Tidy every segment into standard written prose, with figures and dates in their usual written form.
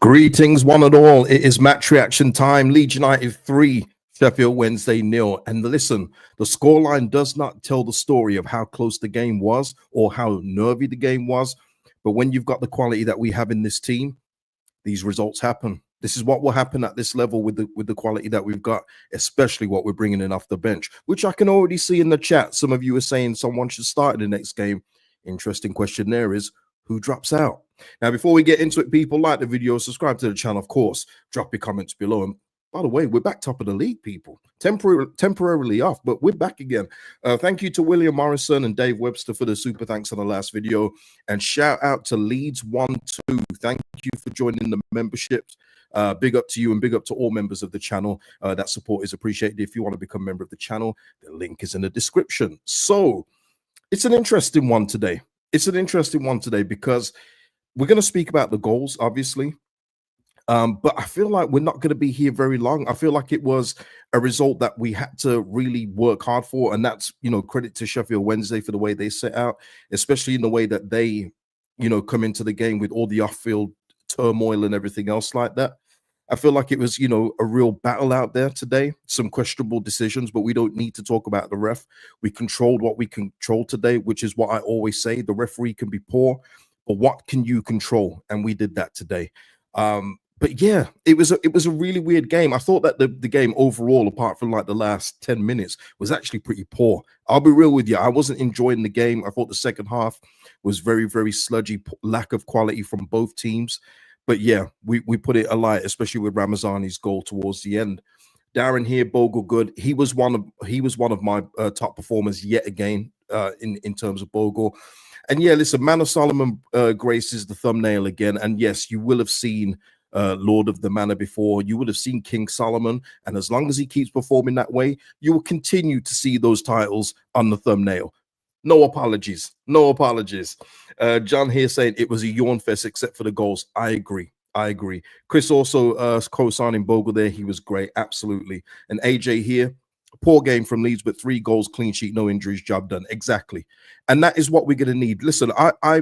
Greetings, one and all. It is match reaction time. Leeds United 3, Sheffield Wednesday 0. And listen, the scoreline does not tell the story of how close the game was or how nervy the game was. But when you've got the quality that we have in this team, these results happen. This is what will happen at this level with the quality that we've got, especially what we're bringing in off the bench, which I can already see in the chat. Some of you are saying someone should start in the next game. Interesting question there is, who drops out? Now, before we get into it, people, like the video, subscribe to the channel, of course, drop your comments below. And by the way, we're back top of the league, people. Temporarily off, but we're back again. Thank you to William Morrison and Dave Webster for the super thanks on the last video. And shout out to Leeds12. Thank you for joining the memberships. Big up to you and big up to all members of the channel. That support is appreciated. If you want to become a member of the channel, the link is in the description. So it's an interesting one today. It's an interesting one today because we're going to speak about the goals, obviously. But I feel like we're not going to be here very long. I feel like it was a result that we had to really work hard for. And that's, credit to Sheffield Wednesday for the way they set out, especially in the way that they, come into the game with all the off-field turmoil and everything else like that. I feel like it was, a real battle out there today. Some questionable decisions, but we don't need to talk about the ref. We controlled what we controlled today, which is what I always say. The referee can be poor, but what can you control? And we did that today. But yeah, it was a really weird game. I thought that the game overall, apart from like the last 10 minutes, was actually pretty poor. I'll be real with you. I wasn't enjoying the game. I thought the second half was very, very sludgy, lack of quality from both teams. But yeah, we put it alight, especially with Ramazani's goal towards the end. Darren here, Bogle good. He was one of my top performers yet again in terms of Bogle. And yeah, listen, Man of Solomon graces the thumbnail again. And yes, you will have seen Lord of the Manor before. You would have seen King Solomon. And as long as he keeps performing that way, you will continue to see those titles on the thumbnail. No apologies. No apologies. John here saying it was a yawn fest except for the goals. I agree. I agree. Chris also co-signing Bogle there. He was great. Absolutely. And AJ here. Poor game from Leeds, but 3 goals, clean sheet, no injuries, job done. Exactly. And that is what we're going to need. Listen, I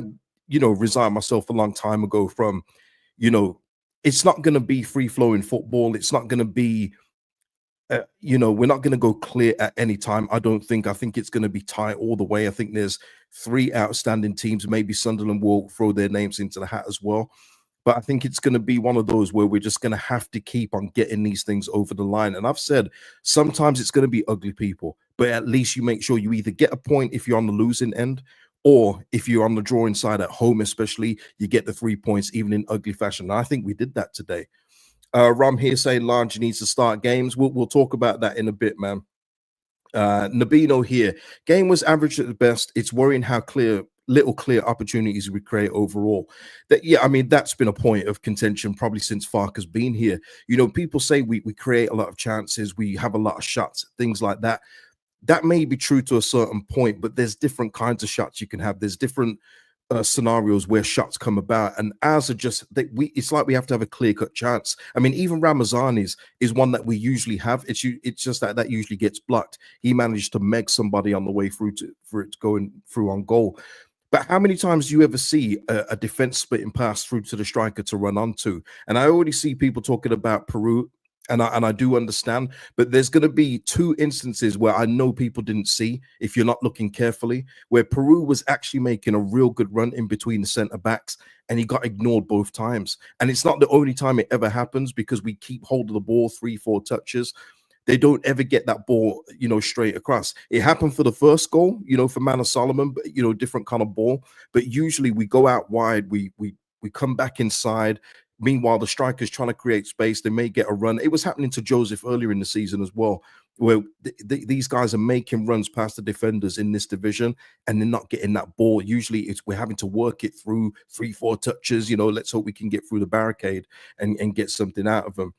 resigned myself a long time ago from, it's not going to be free-flowing football. It's not going to be, we're not going to go clear at any time. I think it's going to be tight all the way. I think there's 3 outstanding teams. Maybe Sunderland will throw their names into the hat as well. But I think it's going to be one of those where we're just going to have to keep on getting these things over the line. And I've said sometimes it's going to be ugly, people, but at least you make sure you either get a point if you're on the losing end, or if you're on the drawing side at home, especially, you get the 3 points even in ugly fashion. And I think we did that today. Ram here saying Lange needs to start games. We'll talk about that in a bit, man. Nabino here. Game was average at the best. It's worrying how little clear opportunities we create overall. I mean, that's been a point of contention probably since Farke's been here. People say we create a lot of chances, we have a lot of shots, things like that. That may be true to a certain point, but there's different kinds of shots you can have. There's different scenarios where shots come about, and ours are just it's like we have to have a clear-cut chance. I mean, even Ramazani's is one that we usually have. It's just that usually gets blocked. He managed to meg somebody on the way through for it going through on goal. But how many times do you ever see a defense splitting pass through to the striker to run onto? And I already see people talking about Peru, and I do understand, but there's going to be 2 instances where I know people didn't see, if you're not looking carefully, where Peru was actually making a real good run in between the centre backs, and he got ignored both times. And it's not the only time it ever happens, because we keep hold of the ball 3-4 touches. They don't ever get that ball, straight across. It happened for the first goal, for Man of Solomon, but, different kind of ball. But usually we go out wide, we come back inside. Meanwhile, the striker's trying to create space. They may get a run. It was happening to Joseph earlier in the season as well, where these guys are making runs past the defenders in this division, and they're not getting that ball. Usually we're having to work it through 3-4 touches. Let's hope we can get through the barricade and get something out of them.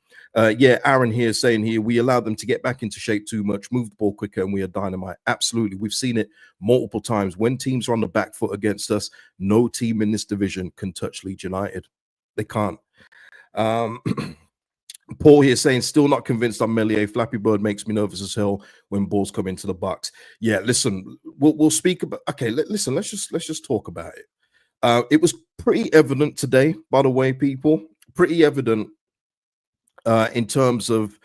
Yeah, Aaron here saying we allow them to get back into shape too much, move the ball quicker, and we are dynamite. Absolutely. We've seen it multiple times. When teams are on the back foot against us, no team in this division can touch Leeds United. They can't. Paul here saying still not convinced on Melier. Flappy Bird makes me nervous as hell when balls come into the box. Yeah, listen, we'll speak about. Okay, listen, let's just talk about it. It was pretty evident today, by the way, people. pretty evident in terms of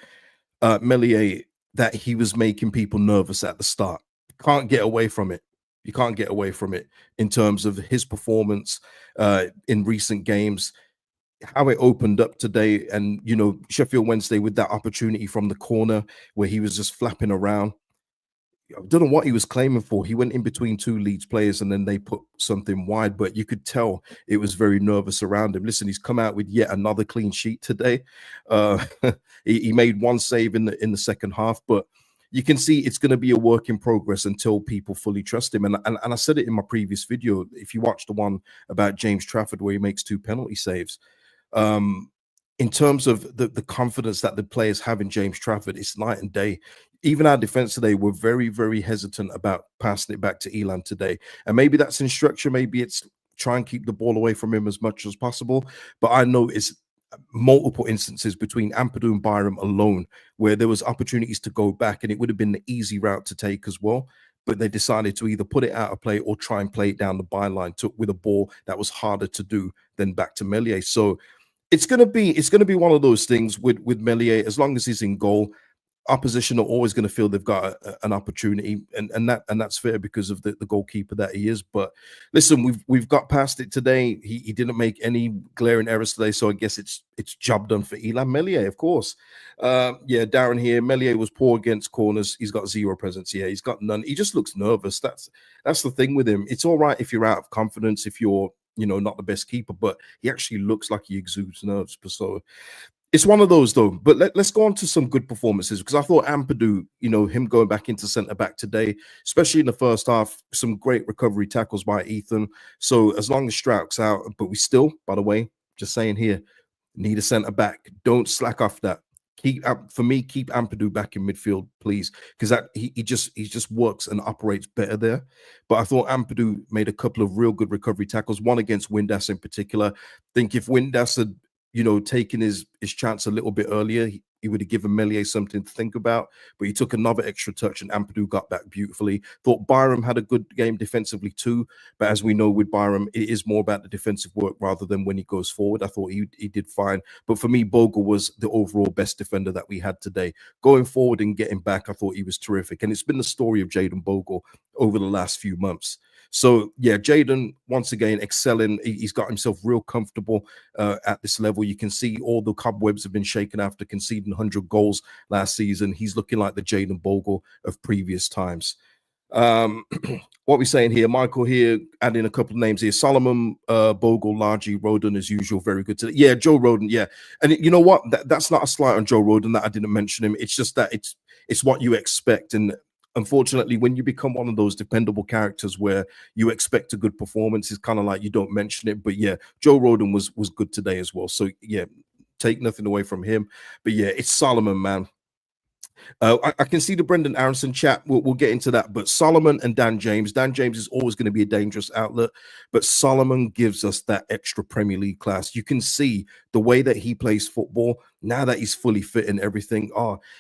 Melier that he was making people nervous at the start. Can't get away from it. You can't get away from it in terms of his performance in recent games, how it opened up today, and Sheffield Wednesday with that opportunity from the corner where he was just flapping around. I don't know what he was claiming for. He went in between two Leeds players and then they put something wide, but you could tell it was very nervous around him. Listen, he's come out with yet another clean sheet today. Uh, he made one save in the second half, but you can see it's going to be a work in progress until people fully trust him. And I said it in my previous video. If you watch the one about James Trafford where he makes 2 penalty saves, in terms of the confidence that the players have in James Trafford, it's night and day. Even our defense today were very, very hesitant about passing it back to Elland today. And maybe that's instruction. Maybe it's try and keep the ball away from him as much as possible. But I know it's multiple instances between Ampadu and Byram alone where there was opportunities to go back and it would have been the easy route to take as well. But they decided to either put it out of play or try and play it down the byline with a ball that was harder to do than back to Melier. So it's gonna be one of those things with Melier. As long as he's in goal, opposition are always going to feel they've got an opportunity, and that's fair because of the goalkeeper that he is. But listen, we've got past it today. He didn't make any glaring errors today, so I guess it's job done for Elland. Melier, of course. Yeah, Darren here. Melier was poor against corners. He's got zero presence. Yeah, he's got none. He just looks nervous. That's the thing with him. It's all right if you're out of confidence, if you're not the best keeper, but he actually looks like he exudes nerves. So it's one of those though. But let's go on to some good performances, because I thought Ampadu, him going back into centre back today, especially in the first half, some great recovery tackles by Ethan. So as long as Strout's out, but we still, by the way, just saying here, need a centre back. Don't slack off that. Keep Ampadu back in midfield, please, because he just works and operates better there. But I thought Ampadu made a couple of real good recovery tackles, one against Windass in particular. I think if Windass had taken his chance a little bit earlier, he would have given Melier something to think about, but he took another extra touch and Ampadu got back beautifully. Thought Byram had a good game defensively too, but as we know with Byram, it is more about the defensive work rather than when he goes forward. I thought he did fine, but for me, Bogle was the overall best defender that we had today. Going forward and getting back, I thought he was terrific, and it's been the story of Jayden Bogle over the last few months. So yeah, Jayden once again excelling. He's got himself real comfortable at this level. You can see all the cobwebs have been shaken after conceding 100 goals last season. He's looking like the Jayden Bogle of previous times. What we saying here, Michael here adding a couple of names here: Solomon, Bogle, Largy, Roden as usual, very good today. Yeah, Joe Roden, yeah. And you know what, that's not a slight on Joe Roden that I didn't mention him. It's just that it's what you expect. And unfortunately, when you become one of those dependable characters where you expect a good performance, it's kind of like you don't mention it. But yeah, Joe Roden was good today as well. So yeah, take nothing away from him. But yeah, it's Solomon, man. I can see the Brendan Aronson chat. We'll get into that. But Solomon and Dan James. Dan James is always going to be a dangerous outlet, but Solomon gives us that extra Premier League class. You can see the way that he plays football now that he's fully fit and everything.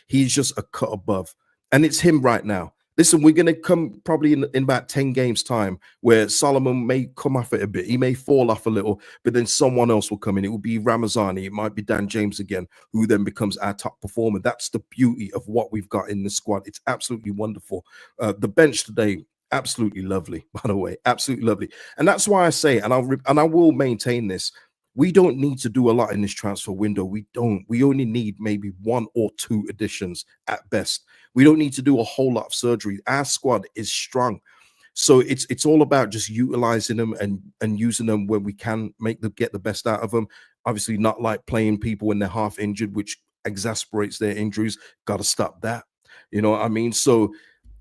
He's just a cut above. And it's him right now. Listen, we're going to come probably in about 10 games time where Solomon may come off it a bit. He may fall off a little, but then someone else will come in. It will be Ramazani. It might be Dan James again, who then becomes our top performer. That's the beauty of what we've got in the squad. It's absolutely wonderful. The bench today, absolutely lovely, by the way, absolutely lovely. And that's why I say, and I will maintain this, we don't need to do a lot in this transfer window. We don't. We only need maybe 1 or 2 additions at best. We don't need to do a whole lot of surgery. Our squad is strong. So it's all about just utilizing them and using them when we can get the best out of them. Obviously, not like playing people when they're half injured, which exasperates their injuries. Got to stop that. You know what I mean? So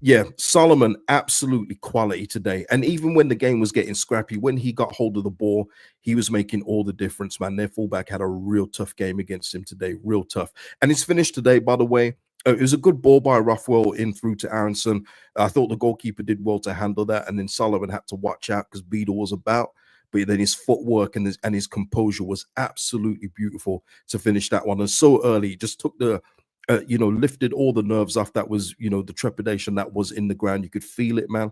yeah, Solomon, absolutely quality today. And even when the game was getting scrappy, when he got hold of the ball, he was making all the difference, man. Their fullback had a real tough game against him today, real tough. And it's finished today, by the way. It was a good ball by Rothwell in through to Aronson. I thought the goalkeeper did well to handle that. And then Solomon had to watch out because Beadle was about. But then his footwork and his composure was absolutely beautiful to finish that one. And so early, just took the lifted all the nerves off. That was, the trepidation that was in the ground. You could feel it, man.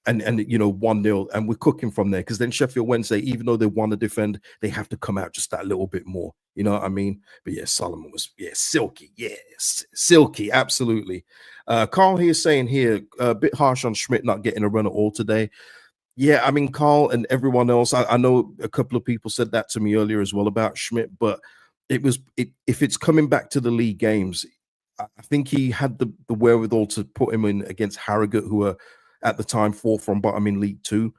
and 1-0, and we're cooking from there because then Sheffield Wednesday, even though they want to defend, they have to come out just that little bit more. You know what I mean? But yeah, Solomon was silky, silky, absolutely. Carl here saying here a bit harsh on Schmidt not getting a run at all today. Yeah, I mean, Carl and everyone else, I know a couple of people said that to me earlier as well about Schmidt, but if it's coming back to the league games, I think he had the wherewithal to put him in against Harrogate, who were at the time fourth from bottom in League Two.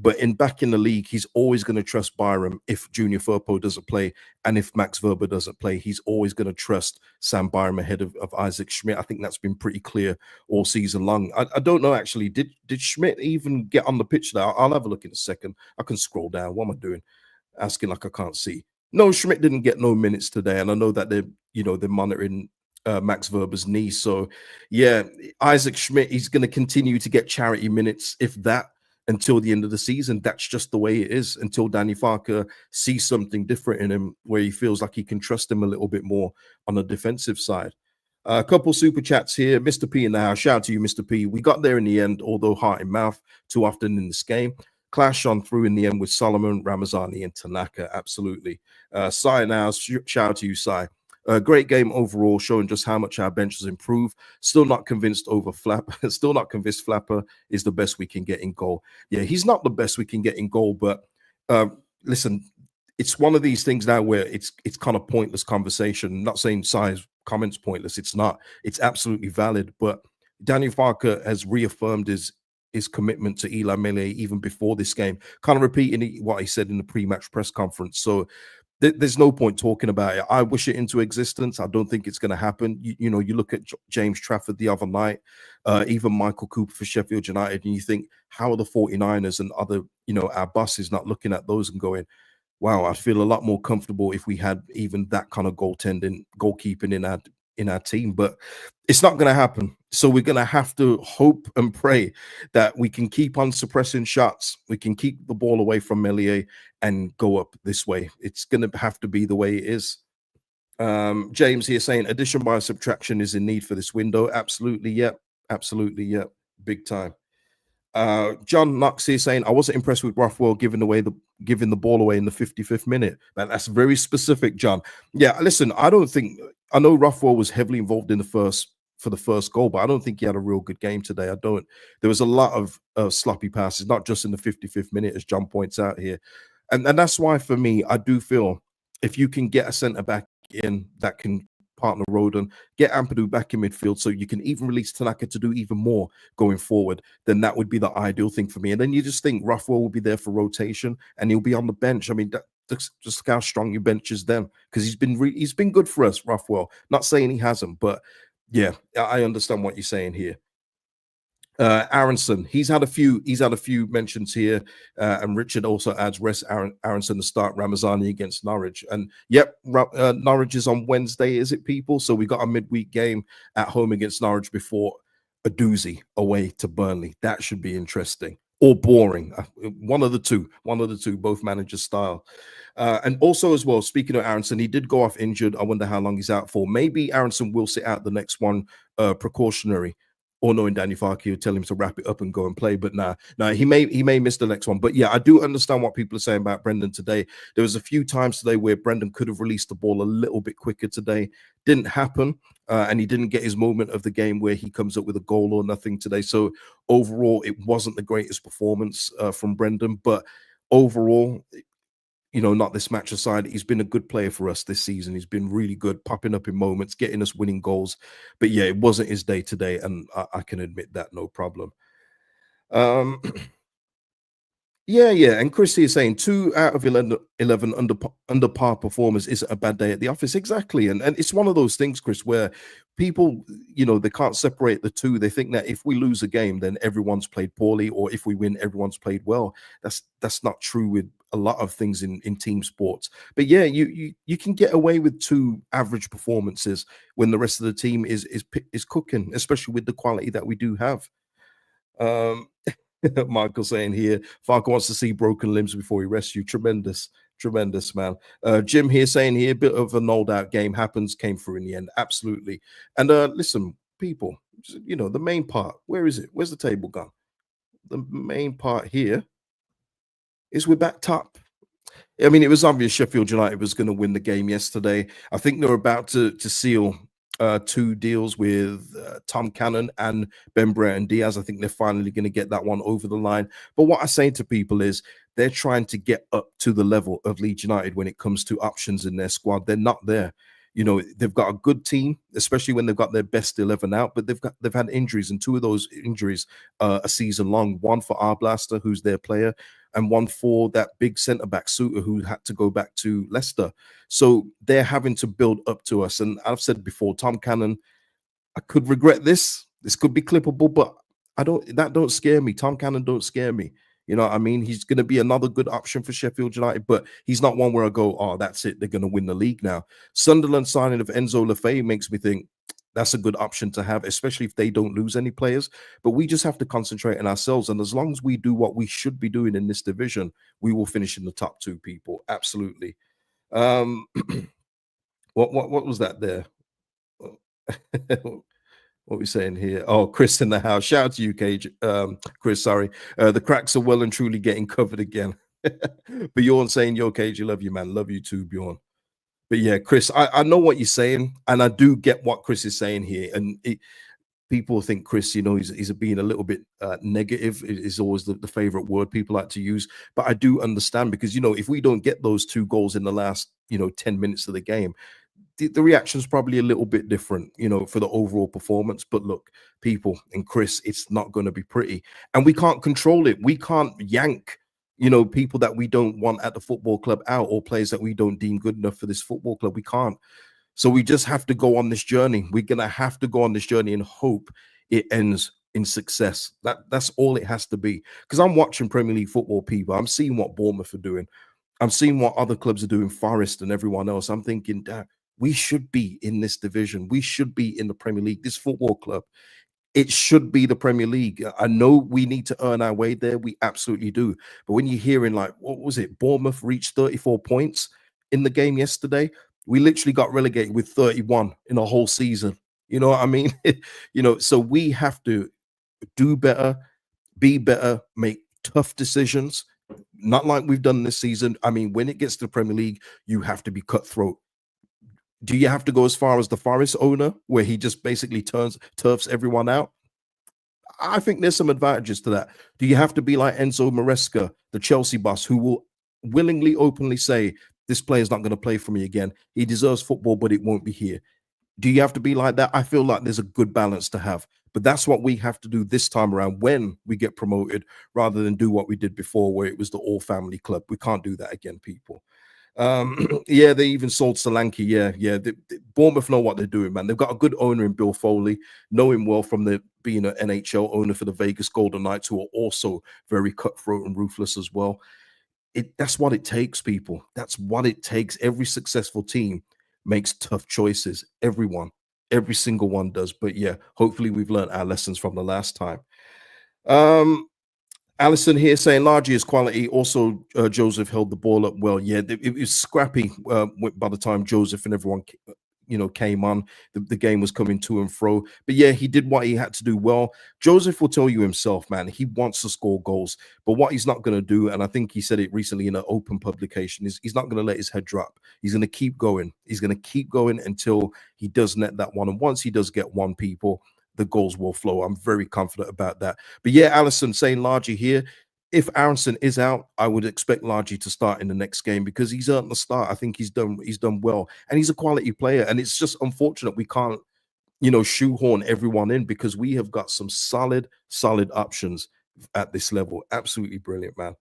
But back in the league, he's always going to trust Byram if Junior Firpo doesn't play, and if Max Verber doesn't play, he's always going to trust Sam Byram ahead of Isaac Schmidt. I think that's been pretty clear all season long. I don't know actually. Did Schmidt even get on the pitch there? I'll have a look in a second. I can scroll down. What am I doing? Asking like I can't see. No, Schmidt didn't get no minutes today, and I know that they're monitoring Max Verber's knee. So yeah, Isaac Schmidt, he's going to continue to get charity minutes, if that, until the end of the season. That's just the way it is until Danny Farker sees something different in him where he feels like he can trust him a little bit more on the defensive side. A couple super chats here. Mr. P in the house. Shout out to you, Mr. P. We got there in the end, although heart in mouth too often in this game. Clash on through in the end with Solomon, Ramazani, and Tanaka. Absolutely. Sai now. Shout out to you, Sai. Great game overall, showing just how much our bench has improved. Still not convinced over Flapper. Still not convinced Flapper is the best we can get in goal. Yeah, he's not the best we can get in goal, but listen, it's one of these things now where it's kind of pointless conversation. I'm not saying Sai's comments pointless. It's not. It's absolutely valid. But Daniel Farker has reaffirmed his commitment to Eli Melee even before this game, kind of repeating what he said in the pre-match press conference. So there's no point talking about it. I wish it into existence. I don't think it's going to happen. You look at James Trafford the other night, even Michael Cooper for Sheffield United, and you think, how are the 49ers and other, our buses not looking at those and going, wow, I feel a lot more comfortable if we had even that kind of goalkeeping in our team. But it's not going to happen. So we're going to have to hope and pray that we can keep on suppressing shots. We can keep the ball away from Meslier and go up this way. It's going to have to be the way it is. James here saying addition by subtraction is in need for this window. Absolutely, yep. Absolutely, yep. Big time. John Knox here saying I wasn't impressed with Rothwell giving the ball away in the 55th minute. Man, that's very specific, John. Yeah, listen, I know Rothwell was heavily involved in the first goal, but I don't think he had a real good game today. There was a lot of sloppy passes, not just in the 55th minute, as John points out here. And that's why, for me, I do feel if you can get a centre back in that can partner Roden, get Ampadu back in midfield so you can even release Tanaka to do even more going forward, then that would be the ideal thing for me. And then you just think Rothwell will be there for rotation and he'll be on the bench. I mean, that's just how strong your bench is then, because he's been good for us, Rothwell. Not saying he hasn't, but yeah, I understand what you're saying here. Aronson, he's had a few mentions here, and Richard also adds rest Aronson to start Ramazani against Norwich. And yep, Norwich is on Wednesday, is it, people? So we got a midweek game at home against Norwich before a doozy away to Burnley. That should be interesting or boring. One of the two, both managers' style. And also as well, speaking of Aronson, he did go off injured. I wonder how long he's out for. Maybe Aronson will sit out the next one, precautionary. Or knowing Danny Farke would tell him to wrap it up and go and play. But nah, he may miss the next one. But yeah, I do understand what people are saying about Brendan today. There was a few times today where Brendan could have released the ball a little bit quicker today. Didn't happen. And he didn't get his moment of the game where he comes up with a goal or nothing today. So overall, it wasn't the greatest performance from Brendan. But overall, not this match aside, he's been a good player for us this season. He's been really good, popping up in moments, getting us winning goals. But yeah, it wasn't his day today, and I can admit that, no problem. Yeah. And Chris is saying 2 out of 11 under par performers isn't a bad day at the office. Exactly. And it's one of those things, Chris, where people, they can't separate the two. They think that if we lose a game, then everyone's played poorly, or if we win, everyone's played well. That's not true with a lot of things in team sports. But yeah, you can get away with 2 average performances when the rest of the team is cooking, especially with the quality that we do have. Michael saying here, Farker wants to see broken limbs before he rests you. Tremendous, man. Jim here saying here, bit of a nulled out game happens, came through in the end. Absolutely. And listen, people, the main part, where is it? Where's the table gone? the main part here is we're back top. I mean, it was obvious Sheffield United was going to win the game yesterday. I think they're about to seal two deals with Tom Cannon and Ben Brereton Diaz. I think they're finally going to get that one over the line. But what I say to people is they're trying to get up to the level of Leeds United when it comes to options in their squad. They're not there. You know, they've got a good team, especially when they've got their best 11 out, but they've had injuries, and two of those injuries a season long. One for Arblaster, who's their player, and one for that big centre back Suter, who had to go back to Leicester. So they're having to build up to us. And I've said before, Tom Cannon, I could regret this. This could be clippable, but that don't scare me. Tom Cannon don't scare me. You know what I mean? He's going to be another good option for Sheffield United, but he's not one where I go, oh, that's it. They're going to win the league now. Sunderland signing of Enzo Lefebvre makes me think that's a good option to have, especially if they don't lose any players. But we just have to concentrate on ourselves. And as long as we do what we should be doing in this division, we will finish in the top two, people. Absolutely. What was that there? What are we saying here? Oh, Chris in the house. Shout out to you, Cage. Chris, sorry. The cracks are well and truly getting covered again. Bjorn saying, yo, Cage, you love you, man. Love you too, Bjorn. But yeah, Chris, I know what you're saying, and I do get what Chris is saying here. And people think Chris, you know, he's being a little bit negative. It is always the favorite word people like to use. But I do understand, because, you know, if we don't get those two goals in the last, 10 minutes of the game, the reaction's probably a little bit different, for the overall performance. But look, people, and Chris, it's not going to be pretty, and we can't control it. We can't yank, people that we don't want at the football club out, or players that we don't deem good enough for this football club. We can't. So we just have to go on this journey. We're going to have to go on this journey and hope it ends in success. That's all it has to be. Because I'm watching Premier League football, people. I'm seeing what Bournemouth are doing. I'm seeing what other clubs are doing, Forest and everyone else. I'm thinking, we should be in this division. We should be in the Premier League. This football club, it should be the Premier League. I know we need to earn our way there. We absolutely do. But when you're hearing, like, what was it? Bournemouth reached 34 points in the game yesterday. We literally got relegated with 31 in a whole season. You know what I mean? So we have to do better, be better, make tough decisions. Not like we've done this season. I mean, when it gets to the Premier League, you have to be cutthroat. Do you have to go as far as the Forest owner, where he just basically turfs everyone out? I think there's some advantages to that. Do you have to be like Enzo Maresca, the Chelsea boss, who will willingly, openly say, this player's not going to play for me again. He deserves football, but it won't be here. Do you have to be like that? I feel like there's a good balance to have. But that's what we have to do this time around when we get promoted, rather than do what we did before, where it was the all-family club. We can't do that again, people. Yeah, they even sold Solanke. Yeah. Bournemouth know what they're doing, man. They've got a good owner in Bill Foley, know him well from being an NHL owner for the Vegas Golden Knights, who are also very cutthroat and ruthless as well. That's what it takes, people. That's what it takes. Every successful team makes tough choices. Every single one does. But yeah, hopefully we've learned our lessons from the last time. Allison here saying largely is quality. Also, Joseph held the ball up well. Yeah, it was scrappy by the time Joseph and everyone, came on. The game was coming to and fro. But yeah, he did what he had to do well. Joseph will tell you himself, man, he wants to score goals. But what he's not going to do, and I think he said it recently in an open publication, is he's not going to let his head drop. He's going to keep going. He's going to keep going until he does net that one. And once he does get one, people, the goals will flow. I'm very confident about that. But yeah, Allison saying Largy here. If Aronson is out, I would expect Largy to start in the next game, because he's earned the start. I think he's done well, and he's a quality player. And it's just unfortunate we can't, shoehorn everyone in, because we have got some solid options at this level. Absolutely brilliant, man.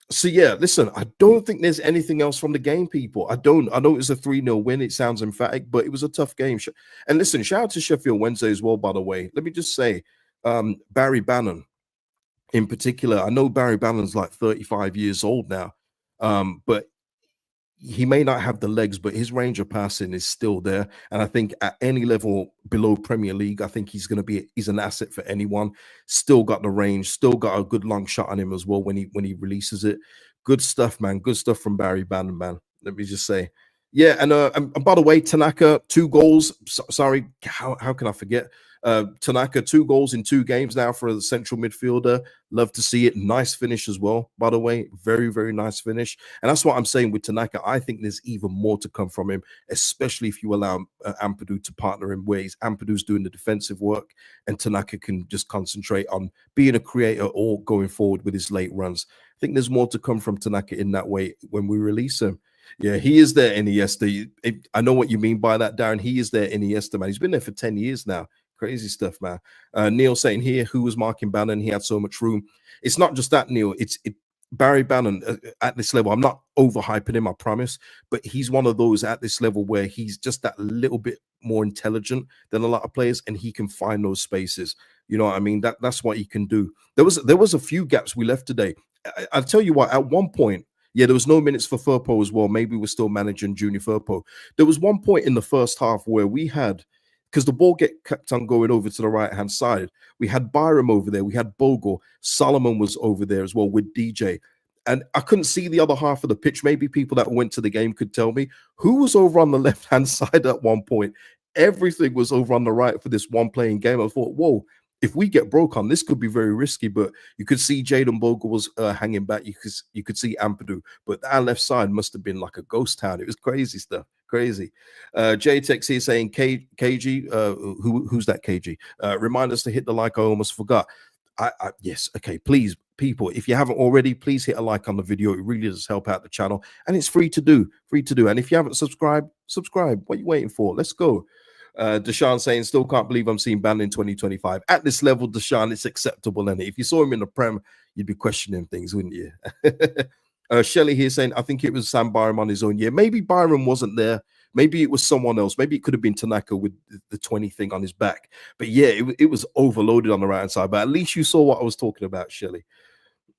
So yeah, listen, I don't think there's anything else from the game, people. I know it was a 3-0 win. It sounds emphatic, but it was a tough game. And listen, shout out to Sheffield Wednesday as well, by the way. Let me just say, Barry Bannon in particular. I know Barry Bannon's like 35 years old now, but he may not have the legs, but his range of passing is still there. And I think at any level below Premier League, I think he's an asset for anyone. Still got the range, still got a good long shot on him as well when he releases it. Good stuff, man. Good stuff from Barry Bannon, man. Let me just say. Yeah, and by the way, Tanaka 2 goals. Sorry, how can I forget? Tanaka 2 goals in 2 games now for the central midfielder. Love to see it. Nice finish as well. By the way, very nice finish. And that's what I'm saying with Tanaka. I think there's even more to come from him, especially if you allow Ampadu to partner in ways. Ampadu's doing the defensive work, and Tanaka can just concentrate on being a creator or going forward with his late runs. I think there's more to come from Tanaka in that way when we release him. Yeah, he is there Iniesta. I know what you mean by that, Darren. He is there Iniesta, man. He's been there for 10 years now. Crazy stuff, man. Neil saying here, who was marking Bannon? He had so much room. It's not just that, Neil. It's Barry Bannon at this level. I'm not overhyping him, I promise, but he's one of those at this level where he's just that little bit more intelligent than a lot of players, and he can find those spaces. You know what I mean? That's what he can do. There was a few gaps we left today. I'll tell you what, at one point, yeah, there was no minutes for Firpo as well. Maybe we're still managing Junior Firpo. There was one point in the first half where we had, because the ball kept on going over to the right-hand side, we had Byram over there, we had Bogle, Solomon was over there as well with DJ. And I couldn't see the other half of the pitch. Maybe people that went to the game could tell me who was over on the left-hand side at one point. Everything was over on the right for this one playing game. I thought, whoa, if we get broke on, this could be very risky. But you could see Jaden Bogle was hanging back. You could see Ampadu, but our left side must have been like a ghost town. It was crazy stuff. Crazy. JTEX here saying KG, who's that KG? Remind us to hit the like. I almost forgot. Yes, okay, please, people, if you haven't already, please hit a like on the video. It really does help out the channel, and it's free to do. And if you haven't subscribed, subscribe. What are you waiting for? Let's go. Deshaun saying, still can't believe I'm seeing Ban in 2025. At this level, Deshaun, it's acceptable, and if you saw him in the Prem, you'd be questioning things, wouldn't you? Shelley here saying, I think it was Sam Byram on his own year. Maybe Byram wasn't there. Maybe it was someone else. Maybe it could have been Tanaka with the 20 thing on his back. But yeah, it was overloaded on the right hand side. But at least you saw what I was talking about, Shelley.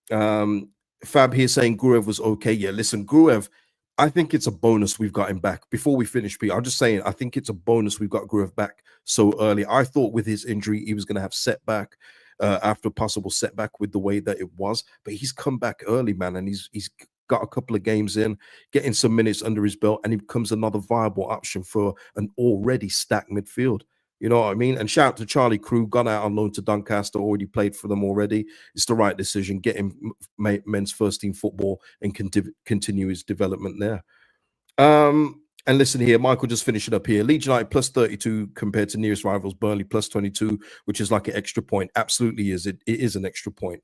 Fab here saying Gruev was okay. Yeah, listen, Gruev, I think it's a bonus we've got him back. Before we finish, Pete, I'm just saying, I think it's a bonus we've got Gruev back so early. I thought with his injury, he was going to have setback after a possible setback with the way that it was. But he's come back early, man, and he's got a couple of games in, getting some minutes under his belt, and he becomes another viable option for an already stacked midfield. You know what I mean? And shout out to Charlie Crew, gone out on loan to Doncaster, already played for them already. It's the right decision. Get him men's first team football and continue his development there. And listen here, Michael just finishing up here. Leeds United plus 32 compared to nearest rivals Burnley plus 22, which is like an extra point. Absolutely is. It is an extra point.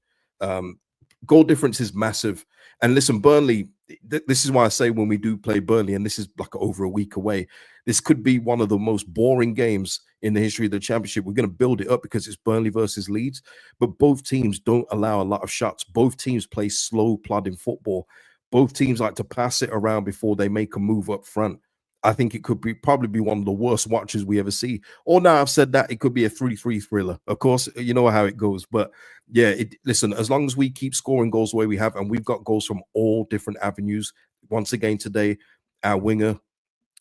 Goal difference is massive. And listen, Burnley, this is why I say when we do play Burnley, and this is like over a week away, this could be one of the most boring games in the history of the Championship. We're going to build it up because it's Burnley versus Leeds, but both teams don't allow a lot of shots. Both teams play slow, plodding football. Both teams like to pass it around before they make a move up front. I think it could probably be one of the worst watches we ever see. Or now I've said that, it could be a 3-3 thriller. Of course, you know how it goes. But yeah, listen, as long as we keep scoring goals the way we have, and we've got goals from all different avenues. Once again today, our winger,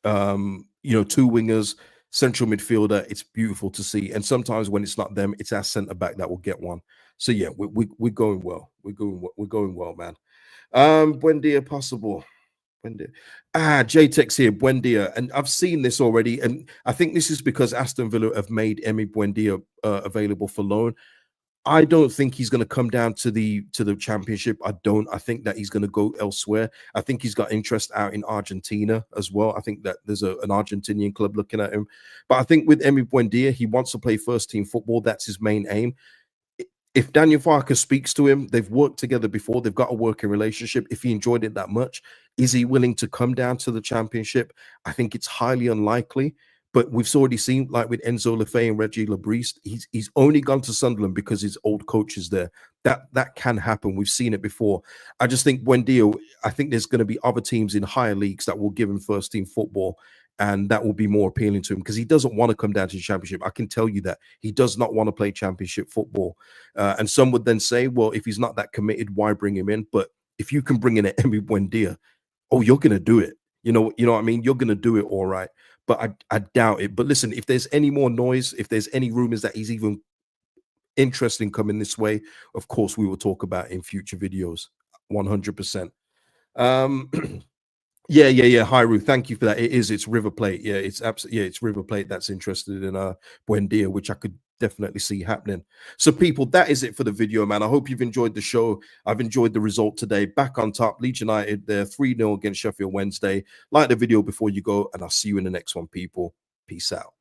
2 wingers, central midfielder, it's beautiful to see. And sometimes when it's not them, it's our centre back that will get one. So yeah, we're going well. We're going well, man. Buendia possible. JTEX here, Buendia, and I've seen this already, and I think this is because Aston Villa have made Emi Buendia available for loan. I don't think he's going to come down to the Championship. I think that he's going to go elsewhere. I think he's got interest out in Argentina as well. I think that there's an Argentinian club looking at him. But I think with Emi Buendia, he wants to play first team football. That's his main aim. If Daniel Farker speaks to him, they've worked together before, they've got a working relationship. If he enjoyed it that much, is he willing to come down to the Championship? I think it's highly unlikely. But we've already seen, like with Enzo Lefebvre and Reggie Lebriste, he's only gone to Sunderland because his old coach is there. That can happen. We've seen it before. I just think Buendia, I think there's going to be other teams in higher leagues that will give him first team football, and that will be more appealing to him because he doesn't want to come down to the Championship. I can tell you that he does not want to play Championship football. And some would then say, well, if he's not that committed, why bring him in? But if you can bring in an Emi Buendia, oh, you're going to do it. You know what I mean? You're going to do it all right. But I doubt it. But listen, if there's any more noise, if there's any rumors that he's even interested in coming this way, of course, we will talk about it in future videos, 100%. Yeah. Hyru, thank you for that. It is. It's River Plate. Yeah, it's absolutely. Yeah, it's River Plate that's interested in Buendia, which I could definitely see happening. So, people, that is it for the video, man. I hope you've enjoyed the show. I've enjoyed the result today. Back on top, Leeds United. They're 3-0 against Sheffield Wednesday. Like the video before you go, and I'll see you in the next one, people. Peace out.